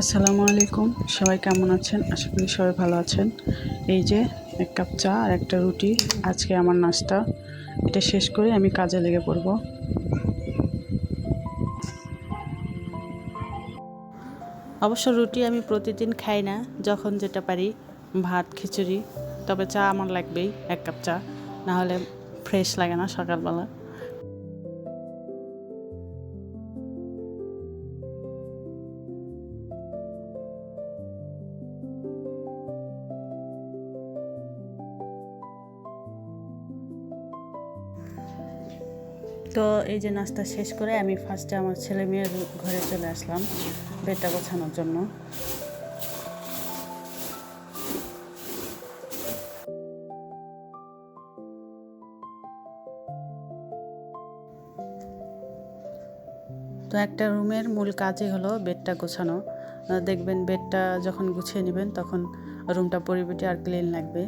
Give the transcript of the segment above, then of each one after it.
আসসালামু আলাইকুম। সবাই কেমন আছেন? আশা করি সবাই ভালো আছেন। এই যে ১ কাপ চা আর একটা রুটি আজকে আমার নাস্তা। এটা শেষ করে আমি কাজে লেগে পড়ব। অবশ্য রুটি আমি প্রতিদিন খাই না, যখন যেটা পারি, ভাত, খিচুড়ি। তবে চা আমার লাগবেই, ১ কাপ চা। না হলে ফ্রেশ লাগে না সকালবেলা। তো এই যে নাস্তা শেষ করে আমি ফার্স্টে আমার ছেলে মেয়ের ঘরে চলে আসলাম বেডটা গোছানোর জন্য। তো একটা রুমের মূল কাজই হলো বেডটা গোছানো। দেখবেন বেডটা যখন গুছিয়ে নেবেন তখন রুমটা পরিপাটি আর ক্লিন লাগবে।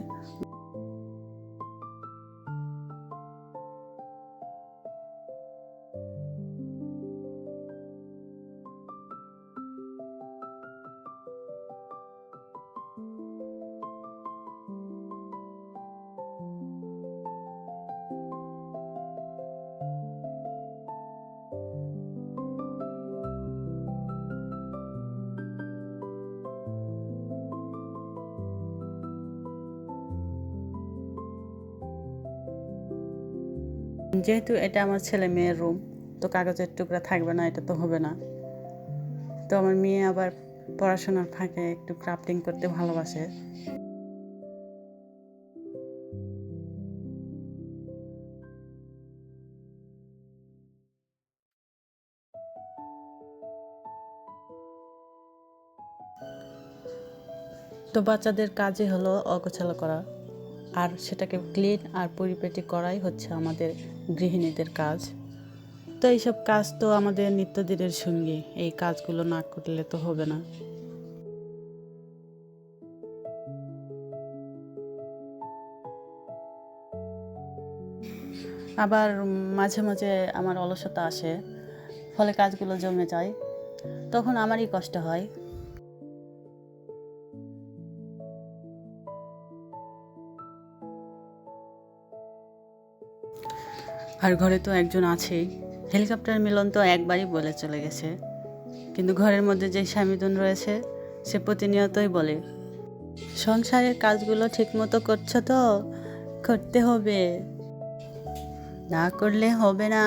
যেহেতু এটা আমার ছেলে মেয়ের রুম, তো কাগজের টুকরা থাকবে না, এটা তো হবে না। তো আমার মেয়ে আবার পড়াশোনার ফাঁকে একটু ক্রাফটিং করতে ভালোবাসে। তো বাচ্চাদের কাজই হলো অগোছালো করা, আর সেটাকে ক্লিন আর পরিপাটি করাই হচ্ছে আমাদের গৃহিণীদের কাজ। তো এইসব কাজ তো আমাদের নিত্যদিনের সঙ্গী, এই কাজগুলো না করলে তো হবে না। আবার মাঝে মাঝে আমার অলসতা আসে, ফলে কাজগুলো জমে যায়, তখন আমারই কষ্ট হয়। আর ঘরে তো একজন আছেই, হেলিকপ্টার মিলন তো একবারই বলে চলে গেছে, কিন্তু ঘরের মধ্যে যে স্বামীজন রয়েছে সে প্রতিনিয়তই বলে, সংসারের কাজগুলো ঠিকমতো করছো তো? করতে হবে, না করলে হবে না।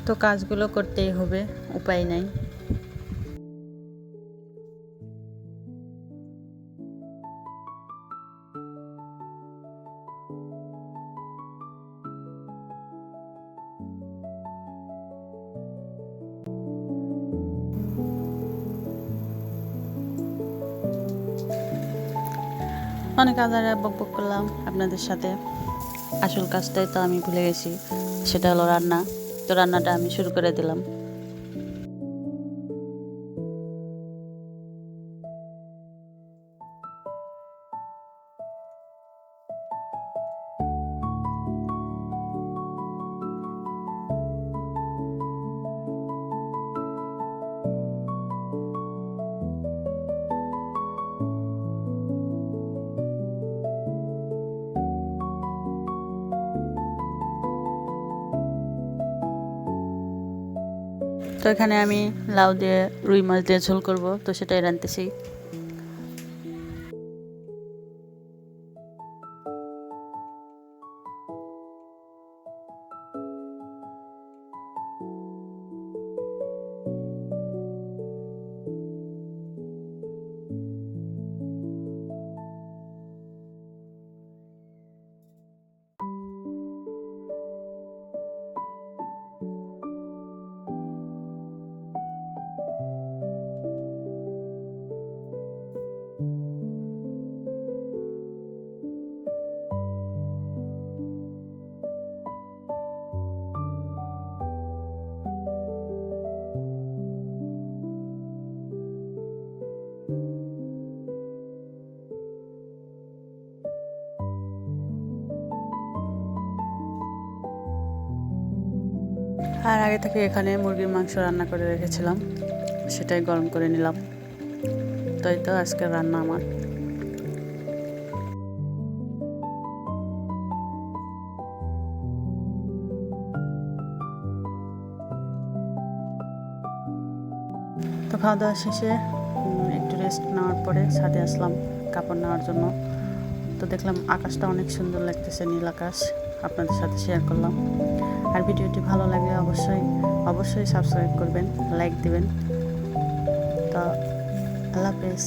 তো কাজগুলো করতেই হবে, উপায় নাই। অনেক আজারে বকবক করলাম আপনাদের সাথে, আসল কাজটাই তো আমি ভুলে গেছি, সেটা হলো রান্না। তো রান্নাটা আমি শুরু করে দিলাম। তো এখানে আমি লাউ দিয়ে রুই মাছ দিয়ে ঝোল করব, তো সেটাই রাঁধতেছি। আর আগে থেকে এখানে মুরগির মাংস রান্না করে রেখেছিলাম, সেটাই গরম করে নিলাম। তো এই তো আজকের রান্না আমার। তো খাওয়া দাওয়া শেষে একটু রেস্ট নেওয়ার পরে ছাদে আসলাম কাপড় নেওয়ার জন্য। তো দেখলাম আকাশটা অনেক সুন্দর লাগতেছে, নীল আকাশ, আপনাদের সাথে শেয়ার করলাম। আর ভিডিওটি ভালো লাগলে অবশ্যই সাবস্ক্রাইব করবেন, লাইক দিবেন। তো আল্লাহ হাফেজ।